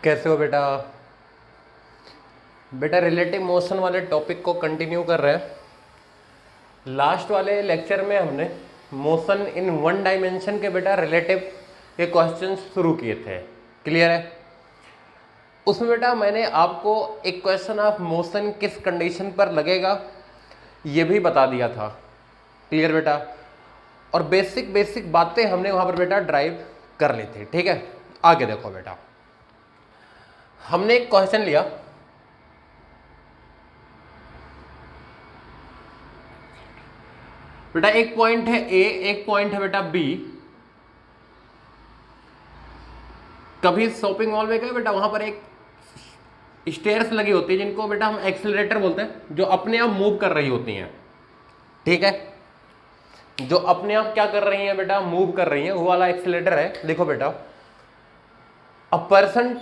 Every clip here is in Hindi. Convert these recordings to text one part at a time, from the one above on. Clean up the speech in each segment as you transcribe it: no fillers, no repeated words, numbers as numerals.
कैसे हो बेटा? बेटा रिलेटिव मोशन वाले टॉपिक को कंटिन्यू कर रहे हैं। लास्ट वाले लेक्चर में हमने मोशन इन वन डायमेंशन के बेटा रिलेटिव के क्वेश्चन शुरू किए थे। क्लियर है? उसमें बेटा मैंने आपको एक क्वेश्चन ऑफ मोशन किस कंडीशन पर लगेगा ये भी बता दिया था। क्लियर बेटा? और बेसिक बेसिक बातें हमने वहां पर बेटा ड्राइव कर ली थी। ठीक है, आगे देखो बेटा, हमने एक क्वेश्चन लिया। बेटा एक पॉइंट है ए, एक पॉइंट है बेटा बी। कभी शॉपिंग मॉल में गए बेटा, वहां पर एक स्टेयर्स लगी होती है जिनको बेटा हम एक्सेलरेटर बोलते हैं, जो अपने आप मूव कर रही होती हैं। ठीक है, जो अपने आप क्या कर रही हैं बेटा, मूव कर रही हैं, वो वाला एक्सेलरेटर है। देखो बेटा, a person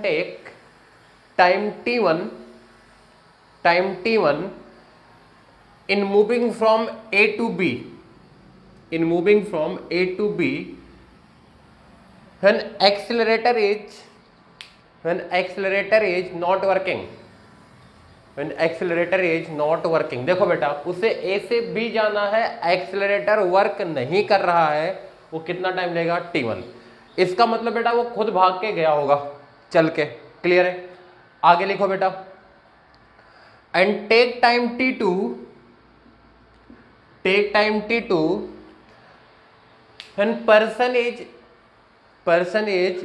take time t1 in moving from A to B, when accelerator is not working, देखो बेटा उसे A से B जाना है, एक्सेलरेटर वर्क नहीं कर रहा है, वो कितना टाइम लेगा? t1। इसका मतलब बेटा वो खुद भाग के गया होगा चल के। क्लियर है? आगे लिखो बेटा, and take time t2 when person is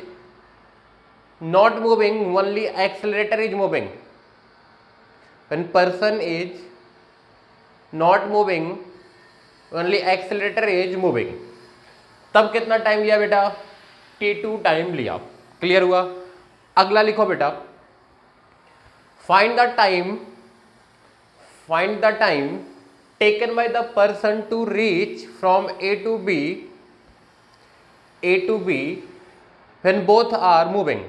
not moving, only accelerator is moving. When person is not moving, only accelerator is moving. तब कितना टाइम लिया बेटा? t2 टाइम लिया। क्लियर हुआ? अगला लिखो बेटा, find the time taken by the person to reach from A to B when both are moving।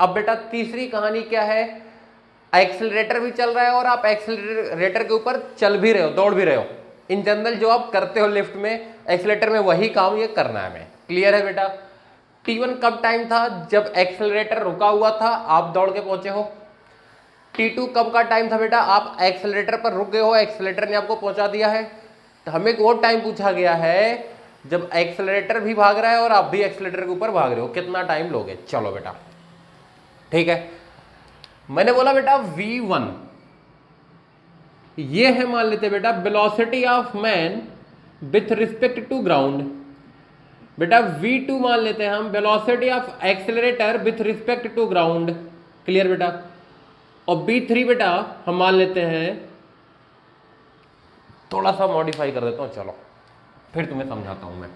अब बेटा तीसरी कहानी क्या है? एक्सेलरेटर भी चल रहा है और आप एक्सेलरेटर के ऊपर चल भी रहे हो, दौड़ भी रहे हो। इन जनरल जो आप करते हो लिफ्ट में, एक्सेलरेटर में वही काम ये करना है हमें। क्लियर है बेटा? t1 कब टाइम था? जब एक्सेलरेटर रुका हुआ था, आप दौड़ के पहुंचे हो। t2 कब का टाइम था बेटा? आप एक्सेलरेटर पर रुक गए हो, एक्सेलरेटर ने आपको पहुंचा दिया है। तो हमें वो टाइम पूछा गया है जब एक्सेलरेटर भी भाग रहा है और आप भी एक्सेलरेटर के ऊपर भाग रहे हो, कितना टाइम लोगे? चलो बेटा, ठीक है। मैंने बोला बेटा v1 ये है, मान लेते बेटा velocity of man with respect to ground. बेटा v2 मान लेते हैं हम velocity of accelerator with respect to ground. Clear बेटा? और b3 बेटा हम मान लेते हैं, थोड़ा सा मॉडिफाई कर देता हूं, चलो फिर तुम्हें समझाता हूं मैं।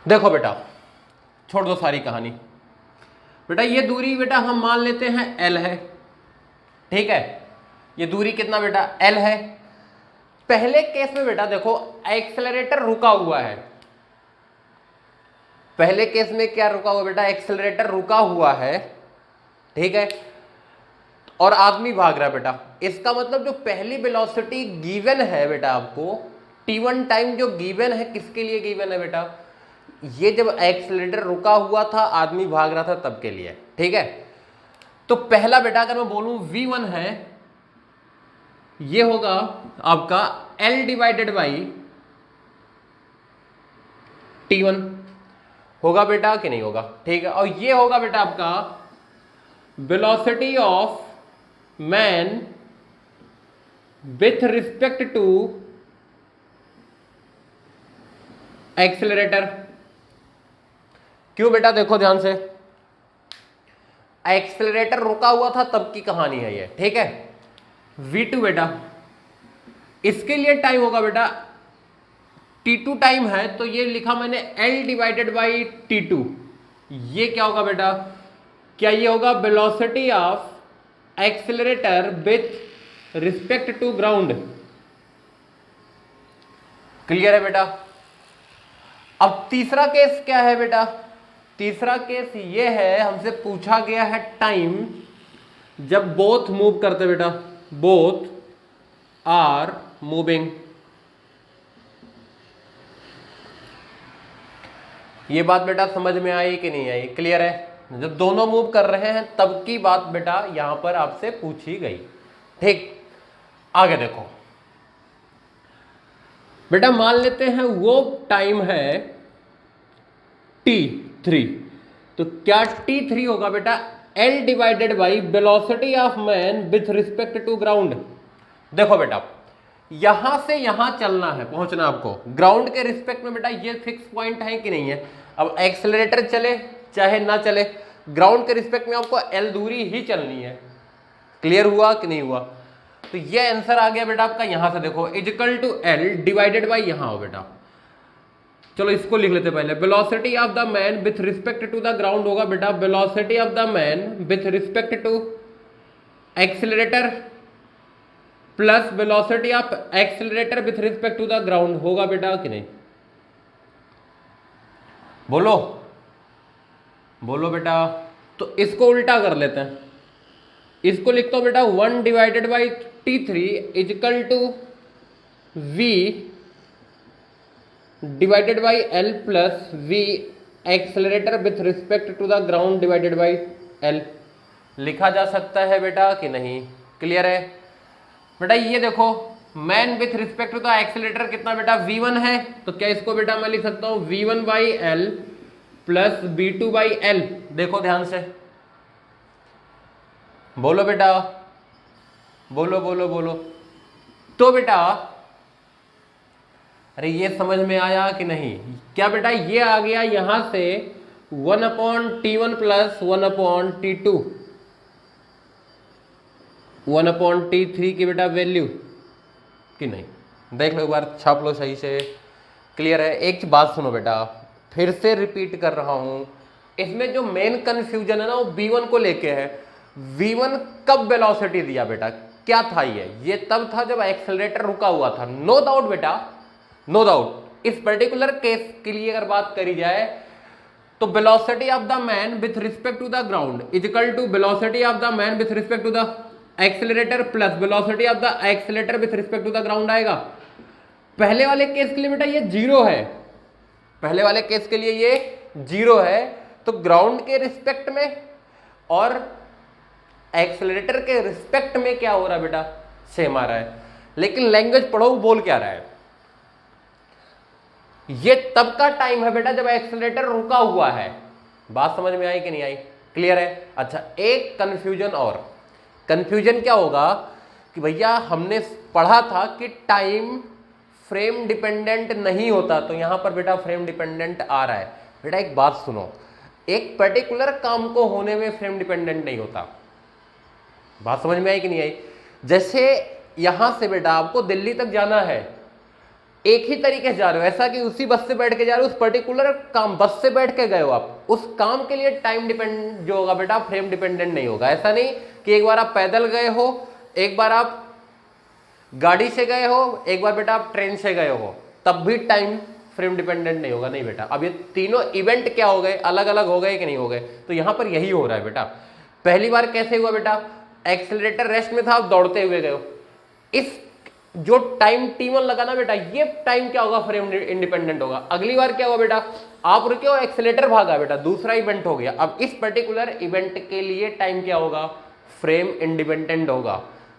देखो बेटा, छोड़ दो सारी कहानी। बेटा ये दूरी बेटा हम मान लेते हैं l है। ठीक है, ये दूरी कितना बेटा? l है। पहले केस में बेटा देखो एक्सेलरेटर रुका हुआ है। पहले केस में क्या रुका हुआ बेटा? एक्सेलरेटर रुका हुआ है। ठीक है, और आदमी भाग रहा है बेटा। इसका मतलब जो पहली वेलोसिटी गिवन है बेटा आपको, t1 टाइम जो गिवन है, किसके लिए गिवन है बेटा? ये जब एक्सेलरेटर रुका हुआ था, आदमी भाग रहा था, तब के लिए। ठीक है, तो पहला बेटा अगर मैं बोलूं v1 है, ये होगा आपका l डिवाइडेड बाई t1। होगा बेटा कि नहीं होगा? ठीक है, और ये होगा बेटा आपका velocity of man with respect to accelerator. क्यों बेटा? देखो ध्यान से, एक्सेलरेटर रुका हुआ था तब की कहानी है ये। ठीक है, v2 बेटा इसके लिए टाइम होगा बेटा, t2 टाइम है, तो ये लिखा मैंने l डिवाइडेड बाई t2। ये क्या होगा बेटा? क्या ये होगा velocity of accelerator with respect to ground. Clear है बेटा? अब तीसरा केस क्या है बेटा? तीसरा केस ये है, हमसे पूछा गया है टाइम जब बोथ मूव करते बेटा, बोथ आर मूविंग। ये बात बेटा समझ में आई कि नहीं आई? क्लियर है? जब दोनों मूव कर रहे हैं तब की बात बेटा यहां पर आपसे पूछी गई। ठीक, आगे देखो बेटा, मान लेते हैं वो टाइम है t3, तो क्या t3 होगा बेटा? L divided by velocity of man with respect to ground. देखो बेटा, यहां से यहां चलना है, पहुंचना आपको ग्राउंड के रिस्पेक्ट में बेटा, ये फिक्स पॉइंट है कि नहीं है? अब एक्सेलरेटर चले चाहे ना चले, ग्राउंड के रिस्पेक्ट में आपको L दूरी ही चलनी है। क्लियर हुआ कि नहीं हुआ? तो ये आंसर आ गया बेटा आपका, यहां से देखो equal to L divided by, यहां हो बेटा, चलो इसको लिख लेते पहले। Velocity of the man with respect to the ground होगा बेटा, velocity of the man with respect to accelerator plus velocity of accelerator with respect to the ground होगा बेटा कि नहीं? बोलो बोलो बेटा। तो इसको उल्टा कर लेते हैं, इसको लिखता हूं बेटा 1 divided by t3 equal to v divided by L plus v accelerator with respect to the ground divided by L। लिखा जा सकता है बेटा कि नहीं? क्लियर है बेटा? ये देखो, man with respect to the accelerator कितना बेटा? v1 है, तो क्या इसको बेटा मैं लिख सकता हूं v1 by L plus v2 by L। देखो ध्यान से, बोलो बेटा, बोलो बोलो बोलो। तो बेटा अरे ये समझ में आया कि नहीं? क्या बेटा ये आ गया यहां से 1/t1 प्लस 1/t2, 1/t3 की बेटा वैल्यू कि नहीं? देख लो एक बार, छाप लो सही से। क्लियर है? एक बात सुनो बेटा, फिर से रिपीट कर रहा हूं, इसमें जो मेन कंफ्यूजन है ना वो v1 को लेके है। v1 कब वेलोसिटी दिया बेटा? क्या था ये तब था जब एक्सेलरेटर रुका हुआ था। नो डाउट बेटा, नो डाउट। इस पर्टिकुलर केस के लिए अगर बात करी जाए तो velocity of the man with respect to the ground equal to velocity of the man with respect to the accelerator plus velocity of the accelerator with respect to the ground आएगा। पहले वाले केस के लिए बेटा ये 0 है, पहले वाले केस के लिए ये 0 है, तो ग्राउंड के रिस्पेक्ट में और एक्सेलरेटर के रिस्पेक्ट में क्या हो रहा है बेटा? सेम आ रहा है। लेकिन लैंग्वेज पढ़ो, बोल क्या रहा है? ये तब का टाइम है बेटा जब एक्सेलरेटर रुका हुआ है। बात समझ में आई कि नहीं आई? क्लियर है? अच्छा, एक कंफ्यूजन और। कंफ्यूजन क्या होगा कि भैया हमने पढ़ा था कि टाइम फ्रेम डिपेंडेंट नहीं होता, तो यहां पर बेटा फ्रेम डिपेंडेंट आ रहा है। बेटा एक बात सुनो, एक पर्टिकुलर काम को होने में फ्रेम डिपेंडेंट नहीं होता। बात समझ में आई कि नहीं आई? जैसे यहां से बेटा आपको दिल्ली तक जाना है, एक ही तरीके से जा रहे हो, ऐसा कि उसी बस से बैठ के जा रहे हो, उस पर्टिकुलर काम बस से बैठ के गए हो आप, उस काम के लिए टाइम डिपेंड जो होगा बेटा फ्रेम डिपेंडेंट नहीं होगा। ऐसा नहीं कि एक बार आप पैदल गए हो, एक बार आप गाड़ी से गए हो, एक बार बेटा आप ट्रेन से गए हो, तब भी टाइम फ्रेम डिपेंडेंट नहीं होगा। नहीं बेटा, अब ये तीनों इवेंट क्या हो गए? अलग अलग हो गए कि नहीं हो गए? तो यहां पर यही हो रहा है बेटा। पहली बार कैसे हुआ बेटा? एक्सेलरेटर रेस्ट में था, आप दौड़ते हुए गए हो, इस जो टाइम t1 लगा ना बेटा, ये टाइम क्या होगा? फ्रेम इंडिपेंडेंट होगा। अगली बार क्या हुआ बेटा? आप रुके हो, एक्सेलरेटर भागा बेटा, दूसरा इवेंट हो गया। अब इस पर्टिकुलर इवेंट के लिए टाइम क्या होगा? फ्रेम इंडिपेंडेंट होगा।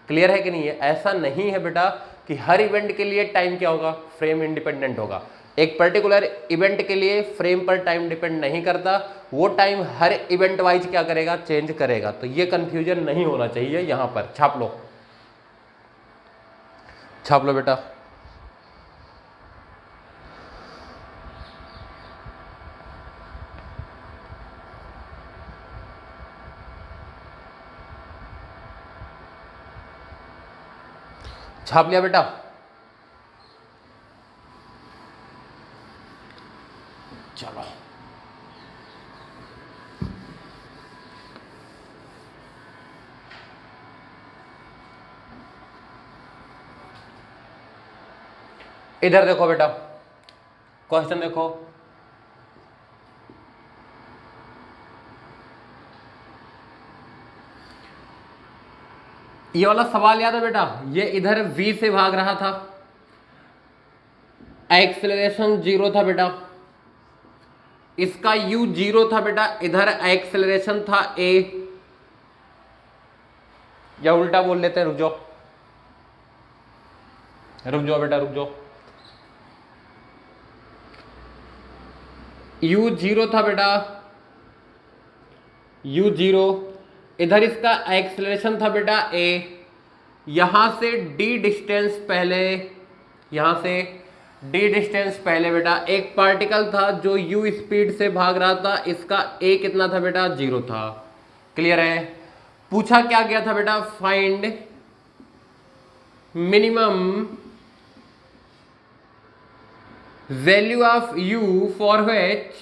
क्लियर है कि नहीं है? ऐसा नहीं है बेटा कि हर इवेंट के लिए टाइम क्या होगा? फ्रेम इंडिपेंडेंट होगा। एक पर्टिकुलर इवेंट के लिए फ्रेम पर टाइम डिपेंड नहीं करता, वो टाइम हर इवेंट वाइज क्या करेगा? चेंज करेगा। तो ये कंफ्यूजन नहीं होना चाहिए। यहां पर छाप लो, छाप लो बेटा। छाप लिया बेटा? चलो इधर देखो बेटा, क्वेश्चन देखो। ये वाला सवाल याद है बेटा? ये इधर v से भाग रहा था, एक्सेलरेशन 0 था बेटा, इसका u 0 था बेटा, इधर एक्सेलरेशन था a, या उल्टा बोल लेते हैं, रुक जाओ बेटा रुक जाओ। u 0 था बेटा, u 0, इधर इसका एक्सेलरेशन था बेटा a, यहां से d डिस्टेंस पहले, यहां से d डिस्टेंस पहले बेटा एक पार्टिकल था जो u स्पीड से भाग रहा था, इसका a कितना था बेटा, 0 था। क्लियर है? पूछा क्या गया था बेटा, find minimum value of u for which,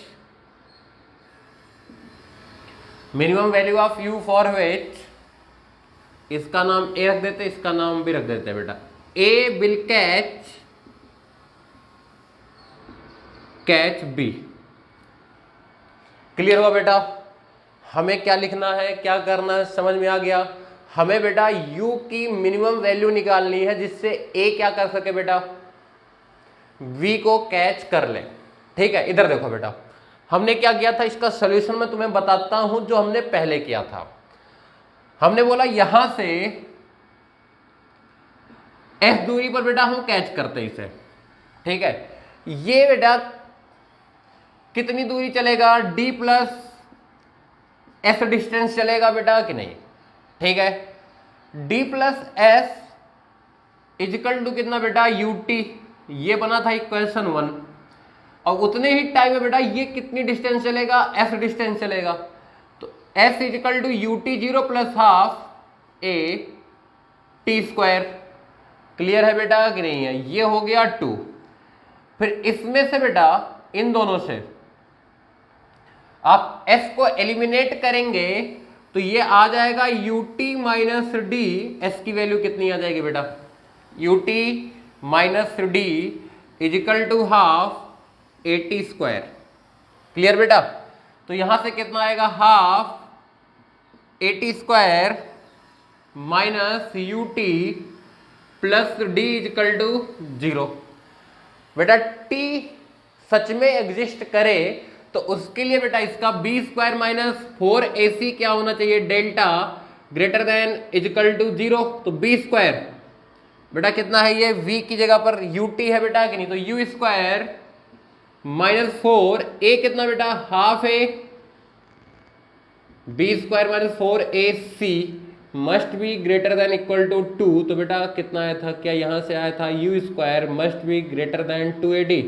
minimum value of u for which, इसका नाम a रख देते, इसका नाम भी रख देते बेटा, a will catch b। Clear हुआ बेटा? हमें क्या लिखना है, क्या करना है, समझ में आ गया? हमें बेटा u की मिनिमम वैल्यू निकालनी है जिससे a क्या कर सके बेटा, v को कैच कर ले। ठीक है, इधर देखो बेटा, हमने क्या किया था, इसका सॉल्यूशन मैं तुम्हें बताता हूं जो हमने पहले किया था। हमने बोला यहां से s दूरी पर बेटा हम कैच करते इसे। ठीक है, ये बेटा कितनी दूरी चलेगा, d प्लस s डिस्टेंस चलेगा बेटा कि नहीं? ठीक है, d plus s equal to कितना बेटा, ut, ये बना था इक्वेशन 1, और उतने ही टाइम में बेटा ये कितनी डिस्टेंस चलेगा, s डिस्टेंस चलेगा, तो s equal to ut 0 plus half a t square. Clear है बेटा कि नहीं है? ये हो गया 2। फिर इसमें से बेटा इन दोनों से आप s को एलिमिनेट करेंगे तो ये आ जाएगा ut माइनस डी, s की वैल्यू कितनी आ जाएगी बेटा, ut minus D equal to half A T square. Clear बेटा? तो यहां से कितना आएगा, half A T square minus U T plus D equal to 0। बेटा t सच में एग्जिस्ट करे तो उसके लिए बेटा इसका बी स्क्वायर माइनस 4ac क्या होना चाहिए, delta greater than equal to 0। तो बी स्क्वायर बेटा कितना है, ये v की जगह पर ut है बेटा कि नहीं, तो u स्क्वायर माइनस 4a कितना बेटा, half a, B square minus 4ac must be greater than equal to 2। तो बेटा कितना आया था, क्या यहां से आया था, u square must be greater than 2ad,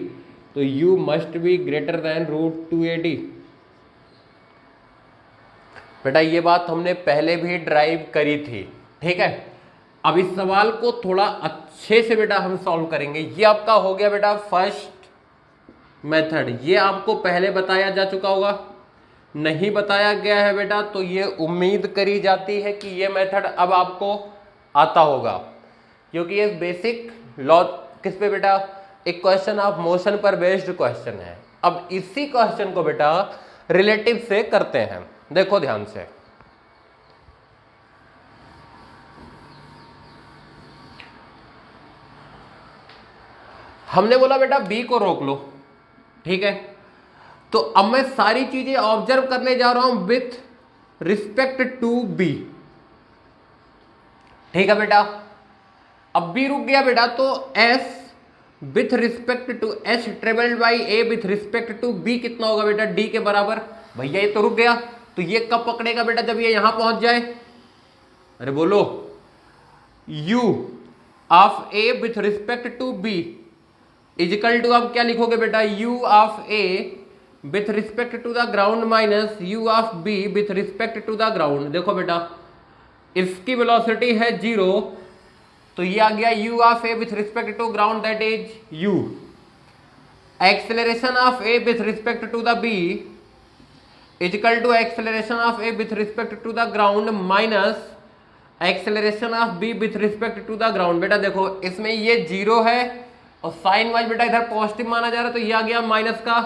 तो u must be greater than root 2ad। बेटा ये बात हमने पहले भी ड्राइव करी थी। ठीक है, अब इस सवाल को थोड़ा अच्छे से बेटा हम सॉल्व करेंगे। ये आपका हो गया बेटा फर्स्ट मेथड, ये आपको पहले बताया जा चुका होगा, नहीं बताया गया है बेटा तो ये उम्मीद करी जाती है कि ये मेथड अब आपको आता होगा, क्योंकि ये बेसिक लॉ किस पे बेटा, एक क्वेश्चन ऑफ मोशन पर बेस्ड क्वेश्चन है। अब इसी क्वेश्चन को बेटा रिलेटिव से करते हैं, देखो ध्यान से। हमने बोला बेटा b को रोक लो, ठीक है, तो अब मैं सारी चीजें ऑब्जर्व करने जा रहा हूं विथ रिस्पेक्ट टू b। ठीक है बेटा, अब b रुक गया बेटा, तो s with respect to h travelled by a with respect to b कितना होगा बेटा, d के बराबर। भैया ये तो रुक गया, तो ये कब पकड़ेगा बेटा, जब ये यहां पहुंच जाए। अरे बोलो, u of a with respect to b equal to, अब क्या लिखोगे बेटा, u of a with respect to the ground minus u of b with respect to the ground. देखो बेटा इसकी वेलोसिटी है 0, तो ये आ गया u of a with respect to ground that is u। Acceleration of a with respect to the b equal to acceleration of a with respect to the ground minus acceleration of b with respect to the ground. बेटा देखो इसमें ये 0 है और साइन वाइज बेटा इधर पॉजिटिव माना जा रहा है, तो ये आ गया माइनस का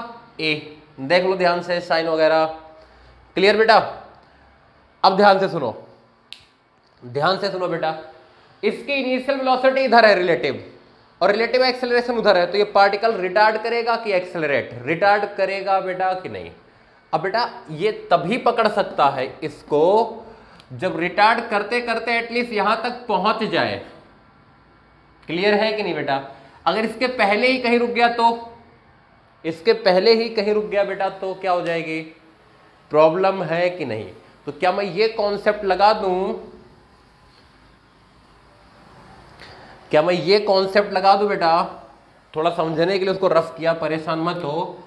a। देख लो ध्यान से साइन वगैरह। क्लियर बेटा? अब ध्यान से सुनो, ध्यान से सुनो बेटा, इसकी इनिशियल वेलोसिटी इधर है रिलेटिव, और रिलेटिव एक्सेलरेशन उधर है, तो ये पार्टिकल रिटार्ड करेगा कि एक्सेलरेट? रिटार्ड करेगा बेटा कि नहीं? अब बेटा ये तभी पकड़ सकता है इसको जब रिटार्ड करते करते एटलीस्ट यहां तक पहुंच जाए। क्लियर है कि नहीं बेटा? अगर इसके पहले ही कहीं रुक गया तो, इसके पहले ही कहीं रुक गया बेटा तो क्या हो जाएगी? प्रॉब्लम है कि नहीं? तो क्या मैं ये कॉन्सेप्ट लगा दूं, क्या मैं ये कॉन्सेप्ट लगा दूं बेटा? थोड़ा समझने के लिए उसको रफ किया, परेशान मत हो।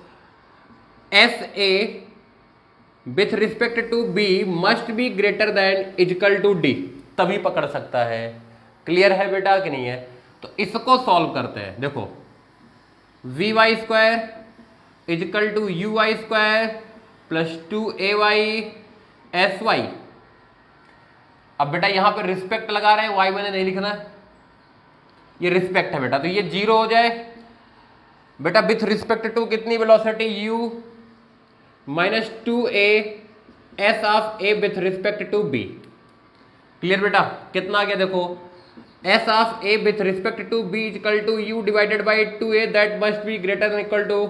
S A with respect to B must be greater than equal to D, तभी पकड़ सकता है। क्लियर है बेटा कि नहीं है? तो इसको सॉल्व करते हैं। देखो V Y square equal to U Y square plus 2ay S Y. अब बेटा यहां पर रिस्पेक्ट लगा रहे हैं, वाई मैंने नहीं लिखना है, ये रिस्पेक्ट है बेटा, तो ये 0 हो जाए बेटा। विथ रिस्पेक्ट टू कितनी velocity? u minus 2a S of a with respect to b। Clear बेटा? कितना आ गया देखो, S of a with respect to b equal to u divided by 2a that must be greater than equal to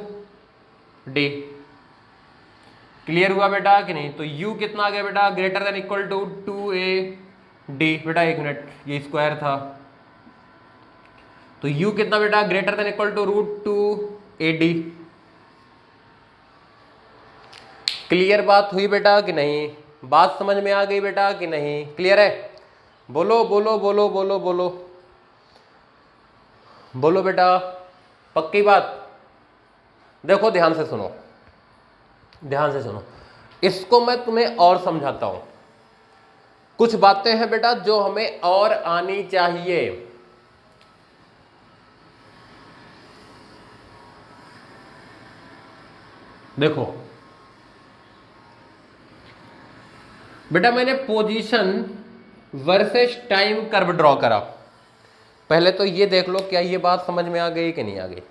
d। Clear हुआ बेटा कि नहीं? तो u कितना आ गया बेटा? Greater than equal to 2a d। बेटा एक मिनट, ये स्क्वायर था, तो u कितना बेटा? Greater than equal to √2ad। Clear बात हुई बेटा कि नहीं? बात समझ में आ गई बेटा कि नहीं? क्लियर है? बोलो बोलो बोलो बोलो बोलो बोलो बेटा, पक्की बात? देखो ध्यान से सुनो, ध्यान से सुनो, इसको मैं तुम्हें और समझाता हूं। कुछ बातें हैं बेटा जो हमें और आनी चाहिए। देखो बेटा मैंने position versus time curve draw करा। पहले तो ये देख लो क्या ये बात समझ में आ गई कि नहीं आ गई?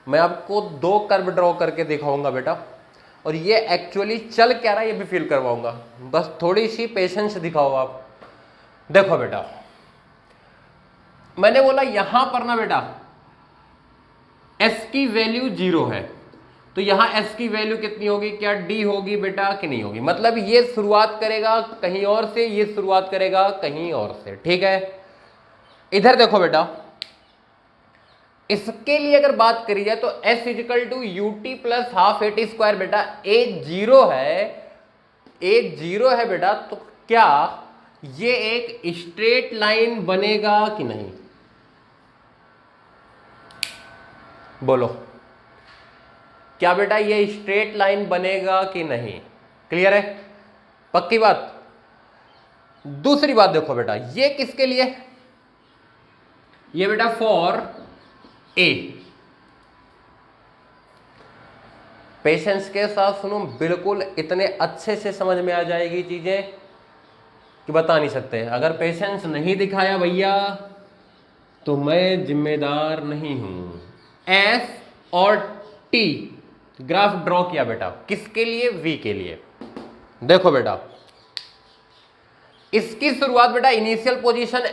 मैं आपको 2 कर्व ड्रॉ करके दिखाऊंगा बेटा, और ये एक्चुअली चल क्या रहा है ये भी फील करवाऊंगा। बस थोड़ी सी पेशेंस दिखाओ आप। देखो बेटा मैंने बोला यहां पर ना बेटा s की वैल्यू 0 है, तो यहां s की वैल्यू कितनी होगी? क्या d होगी बेटा कि नहीं होगी? मतलब ये शुरुआत करेगा कहीं और से, ये शुरुआत करेगा कहीं और से। ठीक है, इधर देखो बेटा, इसके लिए अगर बात करी जाए तो s equal to ut plus half A T square बेटा, a 0 है, a 0 है बेटा, तो क्या ये एक स्ट्रेट लाइन बनेगा कि नहीं? बोलो क्या बेटा ये स्ट्रेट लाइन बनेगा कि नहीं? क्लियर है? पक्की बात? दूसरी बात देखो बेटा, ये किसके लिए? ये बेटा फॉर ए। पेशेंस के साथ सुनो, बिल्कुल इतने अच्छे से समझ में आ जाएगी चीजें कि बता नहीं सकते। अगर पेशेंस नहीं दिखाया भैया तो मैं जिम्मेदार नहीं हूं। एस और टी ग्राफ ड्रॉ किया बेटा, किसके लिए? वी के लिए। देखो बेटा इसकी शुरुआत बेटा initial position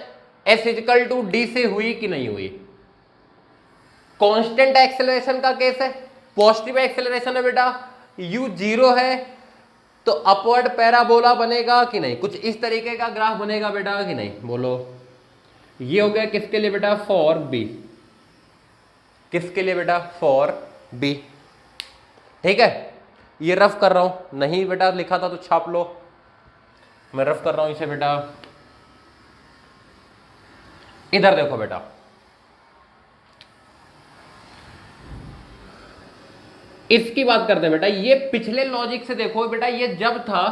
S equal to D से हुई कि नहीं हुई? कांस्टेंट एक्सेलरेशन का केस है, पॉजिटिव एक्सेलरेशन है बेटा, u 0 है, तो अपवर्ड पैराबोला बनेगा कि नहीं? कुछ इस तरीके का ग्राफ बनेगा बेटा कि नहीं? बोलो। ये हो गया किसके लिए बेटा? For B. किसके लिए बेटा? For B. ठीक है, ये रफ कर रहा हूं, नहीं बेटा लिखा था तो छाप लो, मैं रफ कर रहा हूं इसे बेटा। इधर देखो बेटा, इसकी बात करते हैं बेटा। ये पिछले लॉजिक से देखो बेटा, ये जब था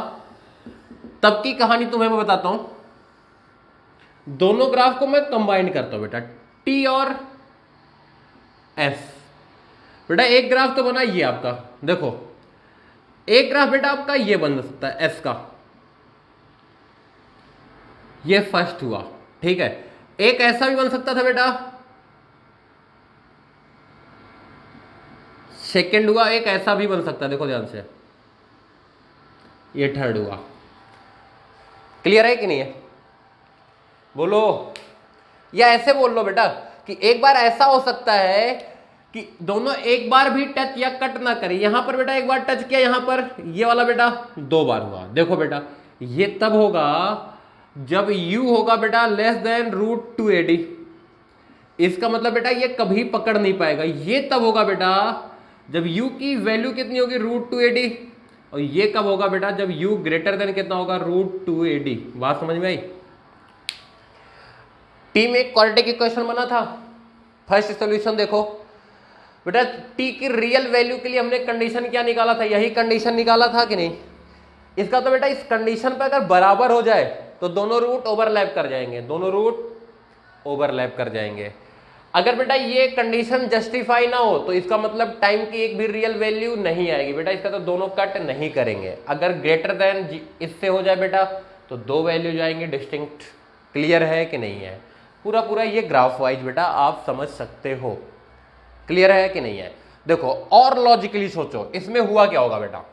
तब की कहानी तुम्हें मैं बताता हूं। दोनों ग्राफ को मैं कंबाइन करता हूं बेटा, टी और एस। बेटा एक ग्राफ तो बना ये आपका, देखो एक ग्राफ बेटा आपका ये बन सकता है एस का, ये फर्स्ट हुआ। ठीक है, एक ऐसा भी बन सकता था बेटा, सेकंड हुआ, एक ऐसा भी बन सकता है, देखो ध्यान से, ये थर्ड हुआ। क्लियर है कि नहीं है? बोलो, या ऐसे बोल लो बेटा कि एक बार ऐसा हो सकता है कि दोनों एक बार भी टच या कट ना करें। यहां पर बेटा एक बार टच किया, यहां पर ये वाला बेटा 2 बार हुआ। देखो बेटा ये तब होगा जब u होगा बेटा लेस देन √2ad। इसका मतलब बेटा ये कभी पकड़ नहीं पाएगा। ये तब होगा बेटा जब u की वैल्यू कितनी होगी √2ad, और ये कब होगा बेटा जब u ग्रेटर देन कितना होगा √2ad। बात समझ में आई? टी में एक क्वाड्रेटिक इक्वेशन बना था, फर्स्ट सॉल्यूशन देखो बेटा, t की रियल वैल्यू के लिए हमने कंडीशन क्या निकाला था? यही कंडीशन निकाला था कि नहीं? इसका तो बेटा इस कंडीशन पे अगर बराबर हो जाए तो दोनों रूट ओवरलैप कर जाएंगे, दोनों रूट ओवरलैप कर जाएंगे। अगर बेटा ये कंडीशन जस्टिफाई ना हो तो इसका मतलब टाइम की एक भी रियल वैल्यू नहीं आएगी बेटा, इसका तो दोनों कट नहीं करेंगे। अगर ग्रेटर देन इससे हो जाए बेटा तो 2 वैल्यू जाएंगे डिस्टिंक्ट। क्लियर है कि नहीं है? पूरा पूरा ये ग्राफ वाइज बेटा आप समझ सकते हो। क्लियर है कि नहीं है? देखो और लॉजिकली सोचो, इसमें हुआ क्या होगा बेटा?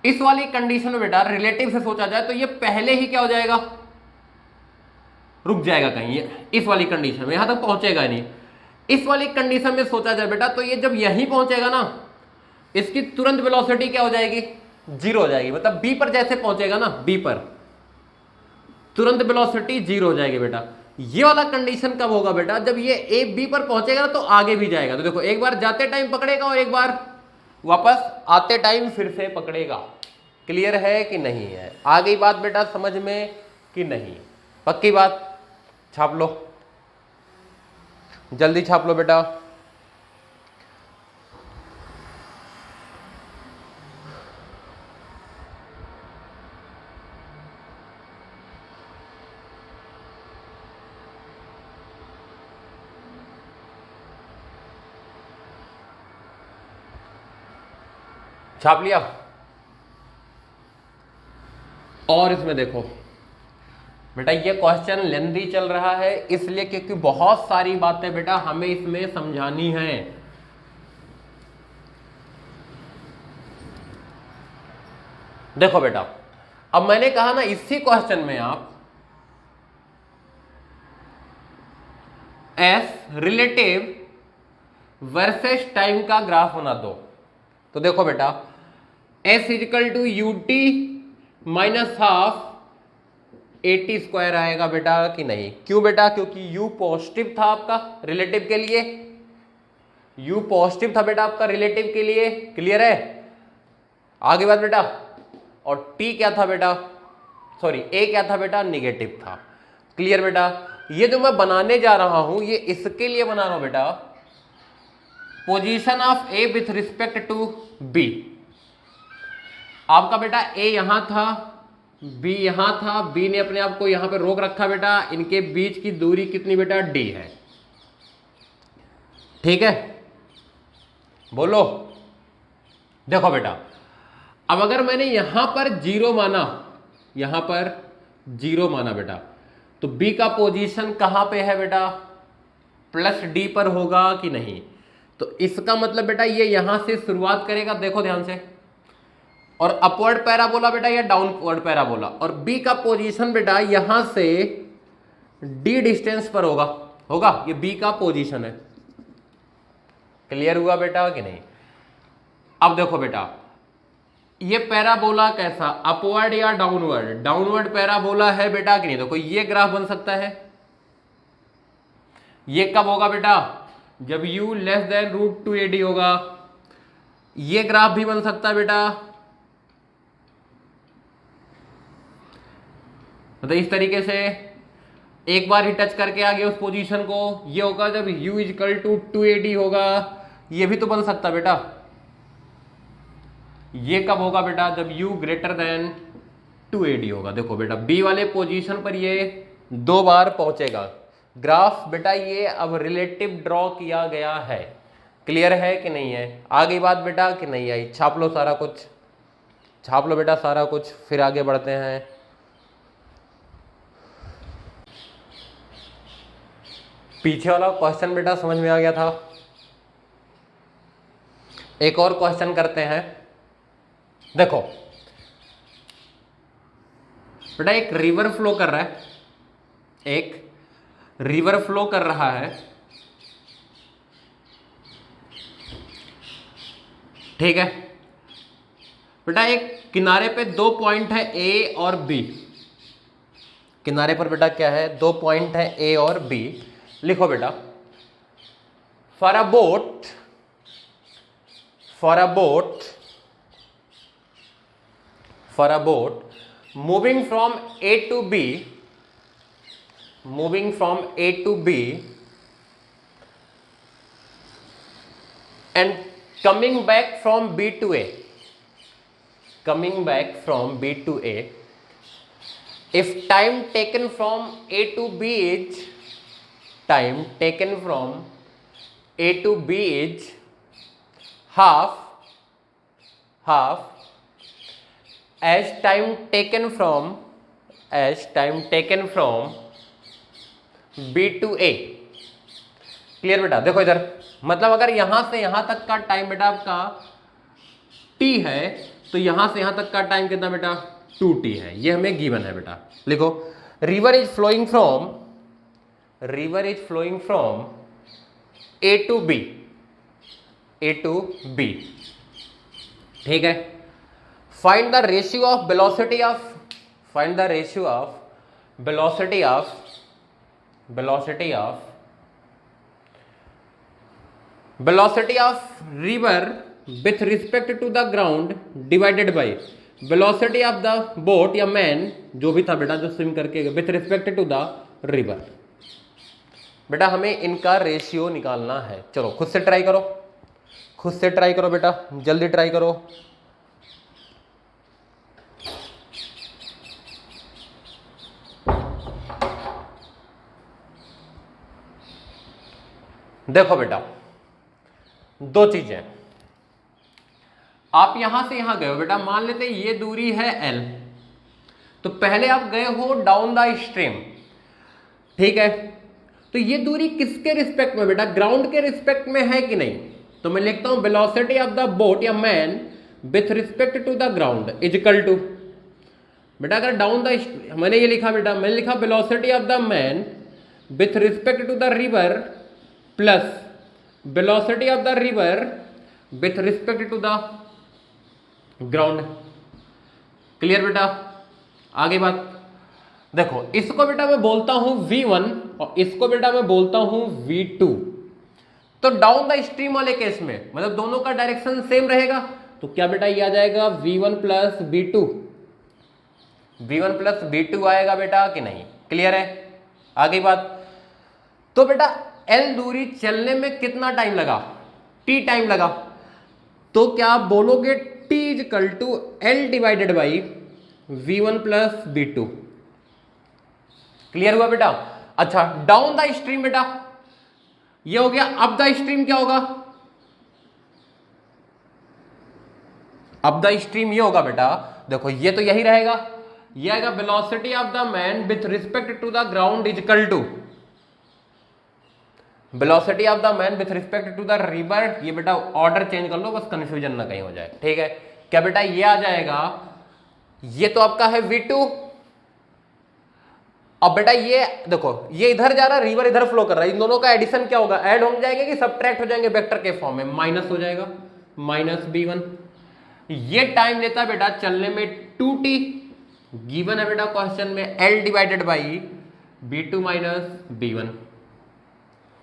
इस वाली कंडीशन में बेटा रिलेटिव से सोचा जाए तो ये पहले ही क्या हो जाएगा, रुक जाएगा कहीं, ये इस वाली कंडीशन में यहां तक पहुंचेगा नहीं। इस वाली कंडीशन में सोचा जाए बेटा तो ये जब यहीं पहुंचेगा ना, इसकी तुरंत वेलोसिटी क्या हो जाएगी? 0 हो जाएगी। मतलब बी पर जैसे पहुंचेगा ना, बी पर तुरंत वेलोसिटी 0 हो जाएगी बेटा। ये वाला कंडीशन कब होगा बेटा? जब ये ए बी पर पहुंचेगा ना तो आगे भी जाएगा। तो देखो एक बार जाते टाइम पकड़ेगा और एक बार वापस आते टाइम फिर से पकड़ेगा। क्लियर है कि नहीं है? आ गई बात बेटा समझ में कि नहीं? पक्की बात? छाप लो, जल्दी छाप लो बेटा। छाप लिया? और इसमें देखो बेटा ये क्वेश्चन लेंथी चल रहा है इसलिए क्योंकि बहुत सारी बातें बेटा हमें इसमें समझानी है। देखो बेटा अब मैंने कहा ना इसी क्वेश्चन में आप एस रिलेटिव वर्सेस टाइम का ग्राफ बना दो। तो देखो बेटा S equal to ut minus half AT² आएगा बेटा कि नहीं? क्यों बेटा? क्योंकि u पॉजिटिव था आपका रिलेटिव के लिए, u पॉजिटिव था बेटा आपका रिलेटिव के लिए। क्लियर है? आगे बात बेटा। और t क्या था बेटा? सॉरी a क्या था बेटा? निगेटिव था। क्लियर बेटा? ये जो मैं बनाने जा रहा हूं ये इसके लिए बना रहा हूं बेटा, position of a with respect to b। आपका बेटा a यहां था, b यहां था, b ने अपने आप को यहां पे रोक रखा बेटा। इनके बीच की दूरी कितनी बेटा? d है। ठीक है, बोलो। देखो बेटा अब अगर मैंने यहां पर 0 माना, यहां पर 0 माना बेटा, तो b का पोजीशन कहां पे है बेटा? +d पर होगा कि नहीं? तो इसका मतलब बेटा ये यहां से शुरुआत करेगा, देखो ध्यान से, और अपवर्ड पैराबोला बेटा या डाउनवर्ड पैराबोला, और b का पोजीशन बेटा यहां से d डिस्टेंस पर होगा, होगा। ये b का पोजीशन है। क्लियर हुआ बेटा कि नहीं? अब देखो बेटा ये पैराबोला कैसा, अपवर्ड या डाउनवर्ड? डाउनवर्ड पैराबोला है बेटा कि नहीं? देखो ये ग्राफ बन सकता है। ये कब होगा बेटा? जब u लेस देन √2ad होगा। ये ग्राफ भी बन सकता है बेटा, मतलब इस तरीके से एक बार ही टच करके आ गया उस पोजीशन को। ये होगा जब u इक्वल टू 2ad होगा। ये भी तो बन सकता बेटा। ये कब होगा बेटा? जब u ग्रेटर देन 2ad होगा। देखो बेटा b वाले पोजीशन पर ये 2 बार पहुंचेगा। ग्राफ बेटा ये अब रिलेटिव ड्रॉ किया गया है। क्लियर है कि नहीं है? आ गई बात बेटा कि नहीं आई? छाप लो सारा कुछ, छाप लो बेटा सारा कुछ, फिर आगे बढ़ते हैं। पीछे वाला क्वेश्चन बेटा समझ में आ गया था? एक और क्वेश्चन करते हैं। देखो बेटा एक रिवर फ्लो कर रहा है, एक रिवर फ्लो कर रहा है, ठीक है बेटा। एक किनारे पे दो पॉइंट है ए और बी, किनारे पर बेटा क्या है, दो पॉइंट है ए और बी। लिखो बेटा, for a boat, for a boat, for a boat moving from A to B, moving from A to B and coming back from B to A, coming back from B to A, if time taken from A to B is, time taken from A to B is half, half as time taken from, as time taken from B to A। Clear बेटा? देखो इधर, मतलब अगर यहां से यहां तक का टाइम बेटा आपका t है, तो यहां से यहां तक का टाइम कितना बेटा 2t है, ये हमें गिवन है बेटा। लिखो, river is flowing from, river is flowing from a to b, a to b, ठीक है। Find the ratio of velocity of, find the ratio of velocity of, velocity of, velocity of river with respect to the ground divided by velocity of the boat या man जो भी था बेटा जो स्विम करके with respect to the river। बेटा हमें इनका रेशियो निकालना है। चलो खुद से ट्राई करो, खुद से ट्राई करो बेटा, जल्दी ट्राई करो। देखो बेटा, दो चीजें, आप यहां से यहां गए हो बेटा, मान लेते ये दूरी है L, तो पहले आप गए हो डाउन द स्ट्रीम, ठीक है। तो ये दूरी किसके रिस्पेक्ट में बेटा, ग्राउंड के रिस्पेक्ट में है कि नहीं? तो मैं लिखता हूं वेलोसिटी ऑफ द बोट या man with respect to the ground is equal to, बेटा अगर डाउन द, मैंने ये लिखा बेटा, मैंने लिखा velocity of the man with respect to the river plus velocity of the river with respect to the ground. Clear बेटा? आगे बात देखो, इसको बेटा मैं बोलता हूं V1 और इसको बेटा मैं बोलता हूं V2। तो डाउन द स्ट्रीम वाले केस में मतलब दोनों का डायरेक्शन सेम रहेगा, तो क्या बेटा ये आ जाएगा V1 plus V2, V1 plus V2 आएगा बेटा कि नहीं? क्लियर है? आगे बात, तो बेटा L दूरी चलने में कितना टाइम लगा? T टाइम लगा, तो क्या आप बोलोगे T is equal to L divided by V1 plus V2। Clear हुआ बेटा? अच्छा, डाउन द स्ट्रीम बेटा ये हो गया, अप द स्ट्रीम क्या होगा? अप द स्ट्रीम ये होगा बेटा, देखो ये तो यही रहेगा, ये आएगा velocity of the man with respect to the ground is equal to velocity of the man with respect to the river. ये बेटा ऑर्डर चेंज कर लो, बस कंफ्यूजन ना कहीं हो जाए, ठीक है। क्या बेटा ये आ जाएगा, ये तो आपका है V2, अब बेटा ये देखो ये इधर जा रहा है, रिवर इधर फ्लो कर रहा है, इन दोनों का एडिशन क्या होगा? ऐड हो जाएंगे कि सब्ट्रैक्ट हो जाएंगे वेक्टर के फॉर्म में? माइनस हो जाएगा, माइनस B1। ये टाइम लेता है बेटा चलने में 2t, गिवन है बेटा क्वेश्चन में L divided by B2 minus B1।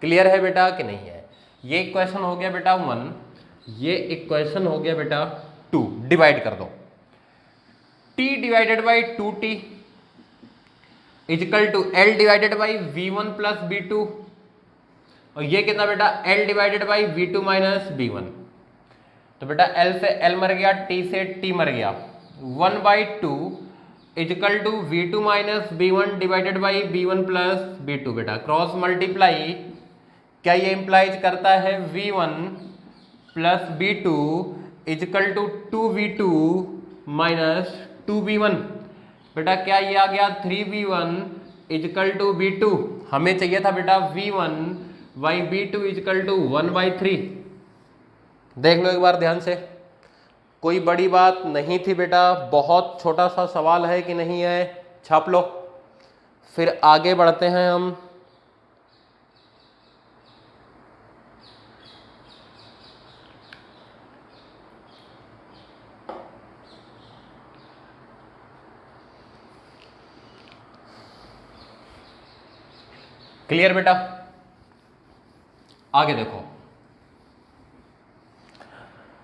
Clear है बेटा कि नहीं है? ये इक्वेशन हो गया बेटा 1, ये इक्वेशन हो गया बेटा 2। डिवाइड कर दो, t divided by 2t is equal to L divided by V1 plus B2, और ये कितना बेटा L divided by V2 minus B1। तो बेटा L से L मर गया, T से T मर गया, 1/2 is equal to V2 minus B1 divided by B1 plus B2। बेटा क्रॉस मल्टीप्लाई, क्या ये इंप्लाइज करता है V1 plus B2 is equal to 2V2 minus 2B1। बेटा क्या ये आ गया 3V1 is equal to B2, हमें चाहिए था बेटा V1 by B2 is equal to 1/3। देख लो एक बार ध्यान से, कोई बड़ी बात नहीं थी बेटा, बहुत छोटा सा सवाल है कि नहीं है? छाप लो, फिर आगे बढ़ते हैं हम। क्लियर बेटा? आगे देखो,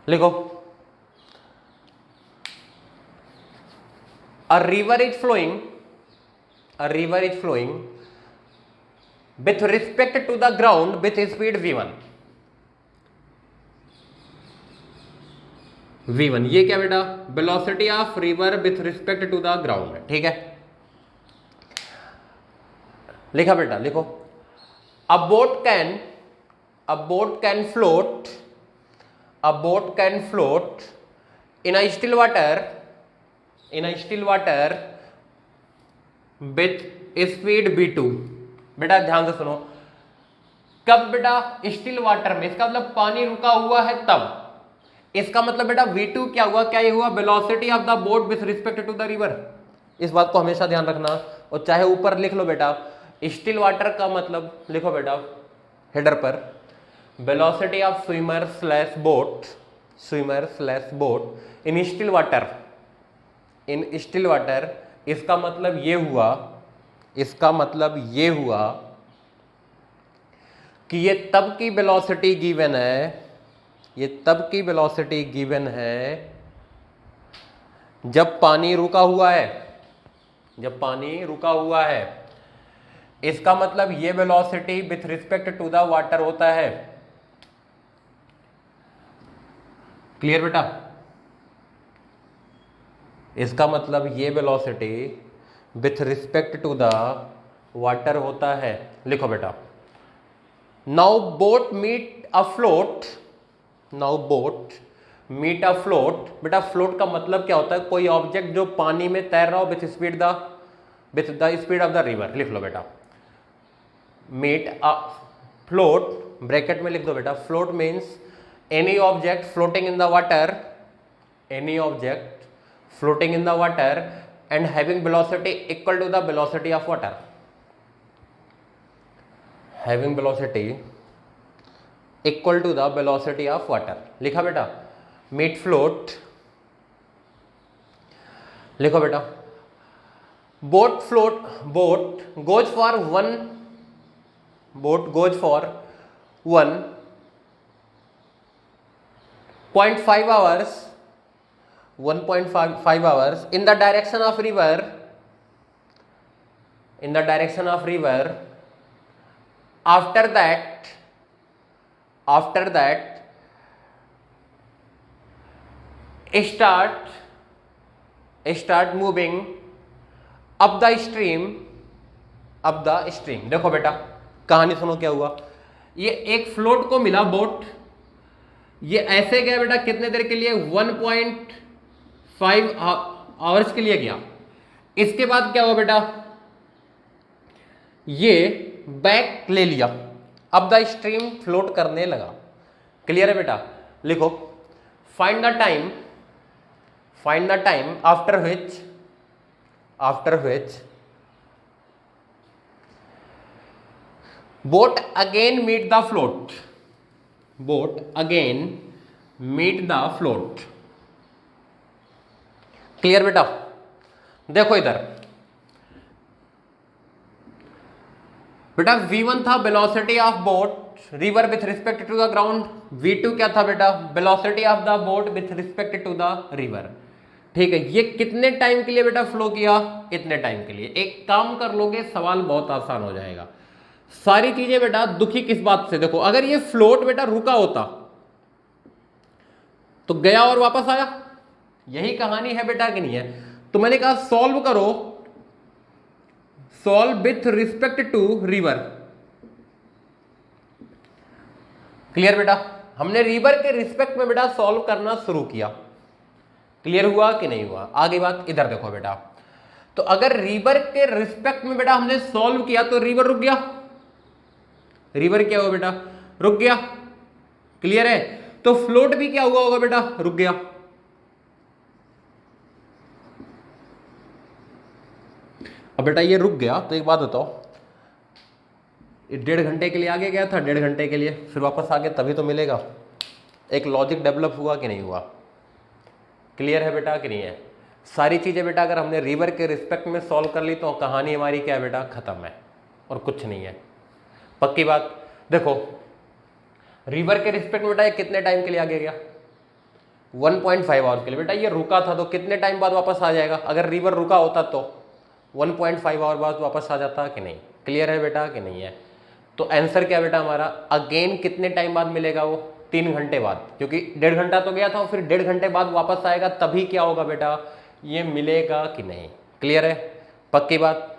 लिखो, a river is flowing with respect to the ground with speed v1। v1 ये क्या बेटा? Velocity of river with respect to the ground, ठीक है। लिखा बेटा, लिखो, a boat can float in a still water with speed v2। बेटा ध्यान से सुनो, कब बेटा? स्टिल वाटर में, इसका मतलब पानी रुका हुआ है तब। इसका मतलब बेटा v2 क्या हुआ? क्या ये हुआ? Velocity of the boat with respect to the river. इस बात को हमेशा ध्यान रखना, और चाहे ऊपर लिख लो बेटा, स्टिल वाटर का मतलब लिखो बेटा हेडर पर, velocity of swimmer slash boat in still water. इसका मतलब ये हुआ कि ये तब की वेलोसिटी गिवन है जब पानी रुका हुआ है। इसका मतलब ये velocity with respect to the water होता है। क्लियर बेटा? इसका मतलब ये velocity with respect to the water होता है। लिखो बेटा, now boat meet a float. बेटा फ्लोट का मतलब क्या होता है? कोई ऑब्जेक्ट जो पानी में तैर रहा हो with the speed of the river. लिख लो बेटा, मीट अ फ्लोट, ब्रैकेट में लिख दो बेटा, float means any object floating in the water and having velocity equal to the velocity of water। लिखा बेटा, मीट फ्लोट। लिखो बेटा, boat goes for 1.5 hours in the direction of river। after that start moving up the stream। देखो बेटा कहानी सुनो, क्या हुआ? ये एक फ्लोट को मिला बोट, ये ऐसे गया बेटा कितने देर के लिए? 1.5 आवर्स के लिए गया। इसके बाद क्या हुआ बेटा? ये बैक ले लिया, अब द स्ट्रीम फ्लोट करने लगा। क्लियर है बेटा? लिखो, find the time after which boat again meet the float. Clear बेटा? देखो इधर बेटा, v1 था velocity of boat river with respect to the ground, v2 क्या था बेटा? Velocity of the boat with respect to the river. ठीक है, ये कितने टाइम के लिए बेटा फ्लो किया? इतने टाइम के लिए। एक काम कर लोगे, सवाल बहुत आसान हो जाएगा। सारी चीजें बेटा दुखी किस बात से? देखो, अगर ये फ्लोट बेटा रुका होता तो गया और वापस आया, यही कहानी है बेटा कि नहीं है? तो मैंने कहा सॉल्व करो, solve with respect to river. Clear बेटा? हमने रिवर के रिस्पेक्ट में बेटा सॉल्व करना शुरू किया। क्लियर हुआ कि नहीं हुआ? आगे बात इधर देखो बेटा, तो अगर रिवर के रिस्पेक्ट में बेटा हमने सॉल्व किया तो रिवर रुक गया। रिवर क्या हुआ बेटा? रुक गया। क्लियर है? तो फ्लोट भी क्या हुआ होगा बेटा? रुक गया। अब बेटा ये रुक गया तो एक बात बताओ, 1.5 घंटे के लिए आगे गया था, 1.5 घंटे के लिए फिर वापस आ गया, तभी तो मिलेगा। एक लॉजिक डेवलप हुआ कि नहीं हुआ? क्लियर है बेटा कि नहीं है? सारी चीजें बेटा अगर हमने रिवर के रिस्पेक्ट में सॉल्व कर ली तो कहानी हमारी क्या है बेटा? खत्म है और कुछ नहीं है। पक्की बात। देखो रिवर के रिस्पेक्ट में बेटा ये कितने टाइम के लिए आगे गया, 1.5 आवर के लिए। बेटा ये रुका था तो कितने टाइम बाद वापस आ जाएगा, अगर रिवर रुका होता तो 1.5 आवर बाद वापस आ जाता कि नहीं। क्लियर है बेटा कि नहीं है। तो आंसर क्या बेटा हमारा, अगेन कितने टाइम बाद मिलेगा वो, 3 घंटे बाद, क्योंकि 1.5 घंटा तो गया था, फिर 1.5 घंटे बाद वापस आएगा, तभी क्या होगा बेटा, ये मिलेगा कि नहीं। क्लियर है, पक्की बात।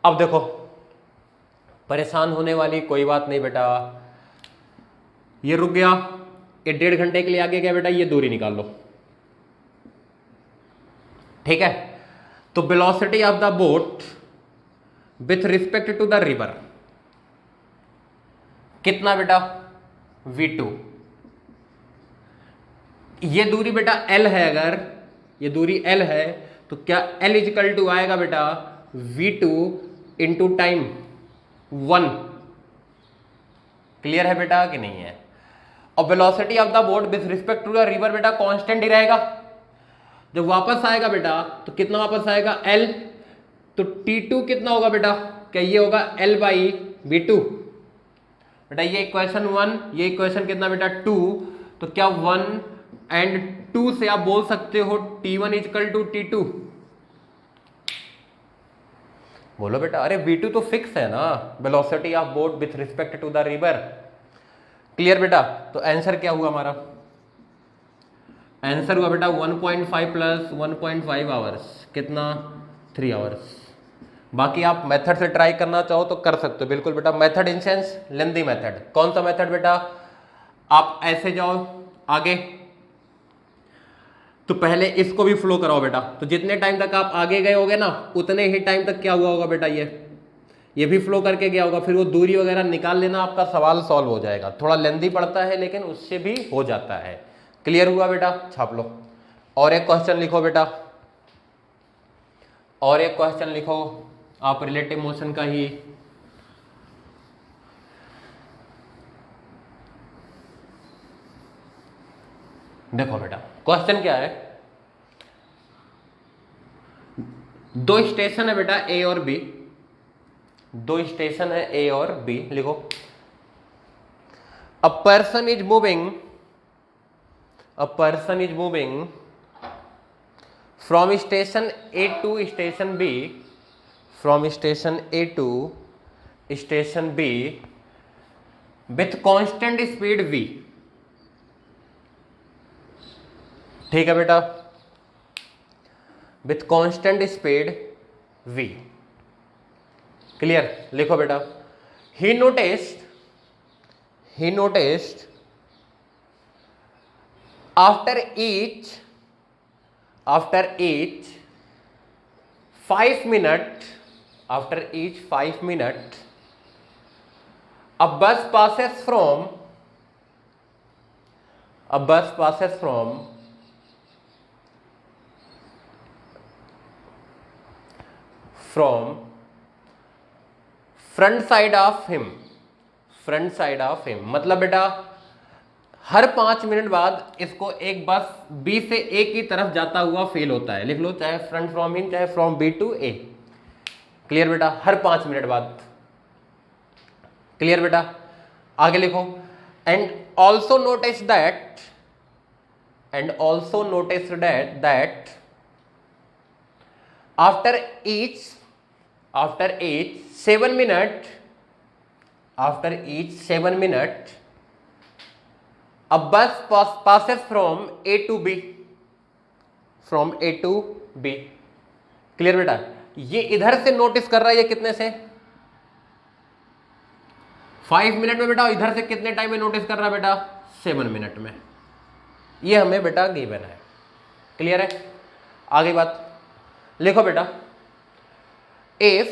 अब देखो परेशान होने वाली कोई बात नहीं बेटा, ये रुक गया, ये 1.5 घंटे के लिए आगे गया बेटा, ये दूरी निकाल लो। ठीक है, तो velocity of the boat with respect to the river कितना बेटा, v2। ये दूरी बेटा l है, अगर ये दूरी l है तो क्या l इजिकल टू आएगा बेटा v2 इंटू टाइम 1। क्लियर है बेटा कि नहीं है। और velocity of the boat with respect to the river बेटा कांस्टेंट ही रहेगा। जब वापस आएगा बेटा तो कितना वापस आएगा, l, तो t2 कितना होगा बेटा, क्या ये होगा l बाई v2। बेटा ये इक्वेशन 1, ये इक्वेशन कितना बेटा 2, तो क्या 1 एंड 2 से आप बोल सकते हो t1 इजकल टू t2। बोलो बेटा, अरे v2 तो फिक्स है ना, velocity of boat with respect to the river. Clear बेटा, तो आंसर क्या हुआ हमारा, आंसर हुआ बेटा 1.5 प्लस 1.5 आवर्स, कितना 3 आवर्स। बाकी आप मेथड से ट्राई करना चाहो तो कर सकते हो, बिल्कुल बेटा। Method in sense lengthy method. कौन सा मेथड बेटा, आप ऐसे जाओ आगे तो पहले इसको भी फ्लो कराओ बेटा, तो जितने टाइम तक आप आगे गए होगे ना उतने ही टाइम तक क्या हुआ होगा बेटा, ये भी फ्लो करके गया होगा, फिर वो दूरी वगैरह निकाल लेना, आपका सवाल सॉल्व हो जाएगा। थोड़ा लेंदी पड़ता है लेकिन उससे भी हो जाता है। क्लियर हुआ बेटा, छाप लो। और एक क्वेश्चन लिखो बेटा, और एक क्वेश्चन लिखो आप रिलेटिव मोशन का ही। देखो बेटा क्वेश्चन क्या है, दो स्टेशन है बेटा ए और बी, दो स्टेशन है ए और बी। लिखो, a person is moving, a person is moving from station A to station B, from station A to station B with constant speed v। ठीक है बेटा, with constant speed v। Clear, लिखो बेटा, he noticed after each 5 minutes, after each 5 minutes a bus passes from front side of him, मतलब बेटा हर 5 मिनट बाद इसको एक बस बी से ए की तरफ जाता हुआ फील होता है। लिख लो, चाहे फ्रंट फ्रॉम हिम, चाहे from B to A. Clear बेटा, हर 5 मिनट बाद। क्लियर बेटा, आगे लिखो, and also notice that after each 7 minutes a bus passes from A to B, clear बेटा, ये इधर से नोटिस कर रहा है, ये कितने से 5 मिनट में बेटा, इधर से कितने टाइम में नोटिस कर रहा है बेटा 7 मिनट में। ये हमें बेटा गिवन है। क्लियर है, आगे बात लिखो बेटा, if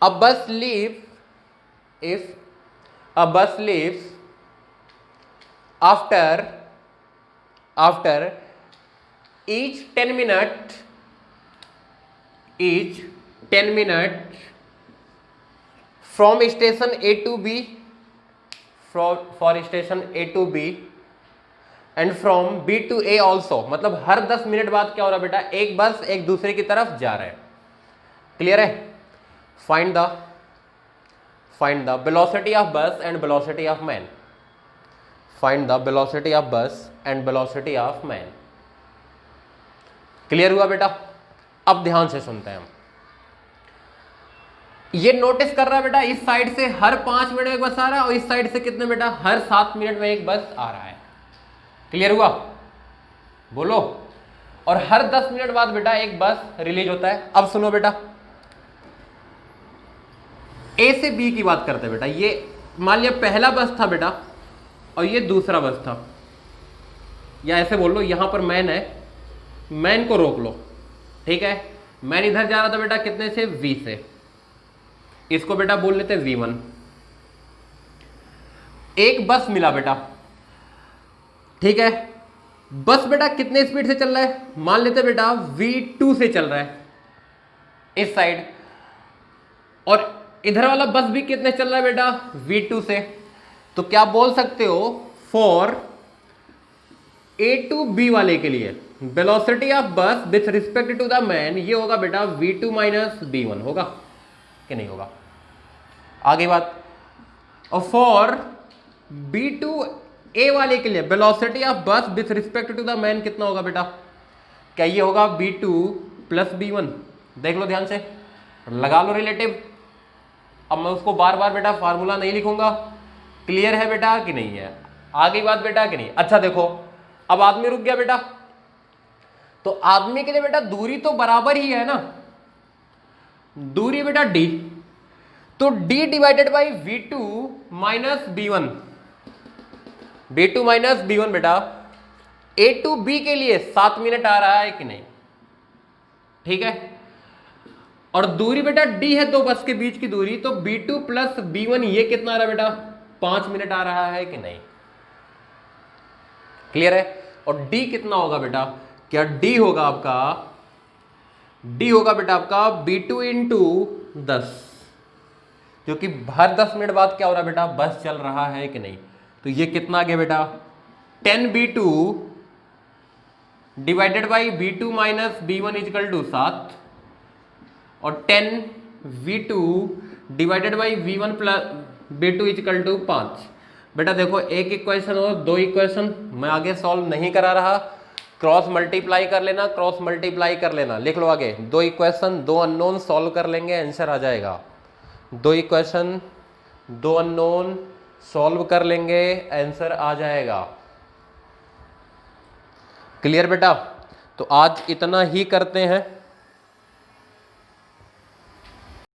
a bus leaves after each 10 minutes from station A to B, for station A to B and from B to A also, मतलब हर 10 मिनट बाद क्या हो रहा है बेटा, एक बस एक दूसरे की तरफ जा रहा है। क्लियर है, find the velocity of bus and velocity of man, find the velocity of bus and velocity of man. Clear हुआ बेटा? अब ध्यान से सुनते हैं हम। ये नोटिस कर रहा है बेटा, इस साइड से हर 5 मिनट में एक बस आ रहा है और इस साइड से कितने बेटा, हर 7 मिनट में एक बस आ रहा है। क्लियर हुआ? बोलो। और हर 10 मिनट बाद बेटा एक बस रिलीज होता है। अब सुनो बेटा, ए से बी की बात करते हैं बेटा। ये मान लिया पहला बस था बेटा और ये दूसरा बस था, या ऐसे बोल लो, यहां पर मैन है, मैन को रोक लो, ठीक है। मैन इधर जा रहा था बेटा कितने से, वी से, इसको बेटा बोल लेते V1। एक बस मिला बेटा, ठीक है। बस बेटा कितने स्पीड से चल रहा है, मान लेते बेटा V2 से चल रहा है इस साइड, और इधर वाला बस भी कितने चल रहा है बेटा, V2 से। तो क्या बोल सकते हो, फॉर A to B वाले के लिए velocity of bus with respect to the man, ये होगा बेटा V2 माइनस B1, होगा कि नहीं होगा? आगे बात। और फॉर B2A वाले के लिए velocity of bus with respect to the man कितना होगा बेटा, क्या ये होगा B2 प्लस B1? देख लो ध्यान से, लगा लो रिलेटिव। अब मैं उसको बार बार बेटा फार्मूला नहीं लिखूंगा। क्लियर है बेटा कि नहीं है? आगे बात बेटा कि नहीं? अच्छा देखो, अब आदमी रुक गया बेटा, तो आदमी के लिए बेटा दूरी तो बराबर ही है ना, दूरी बेटा d, तो d divided by V2 minus B1, V2 minus B1 बेटा A to B के लिए 7 मिनट आ रहा है कि नहीं, ठीक है। और दूरी बेटा d है दो बस के बीच की दूरी, तो B2 प्लस B1 ये कितना आ रहा है बेटा, 5 मिनट आ रहा है कि नहीं? क्लियर है? और d कितना होगा बेटा, क्या d होगा आपका, d होगा बेटा आपका B2 इंटू 10, जो कि हर 10 मिनट बाद क्या हो रहा है बेटा, बस चल रहा है कि नहीं। तो ये कितना आ गया बेटा, 10B2 divided by B2 minus B1 is equal to 7, और 10V2 divided by V1 plus B2 is equal to 5। बेटा देखो, एक इक्वेशन और दो इक्वेशन मैं आगे सॉल्व नहीं करा रहा, क्रॉस मल्टीप्लाई कर लेना, क्रॉस मल्टीप्लाई कर लेना, लिख लो आगे। दो इक्वेशन दो अननोन सॉल्व कर लेंगे, आंसर आ जाएगा। दो इक्वेशन दो अननोन सॉल्व कर लेंगे, आंसर आ जाएगा। क्लियर बेटा? तो आज इतना ही करते हैं।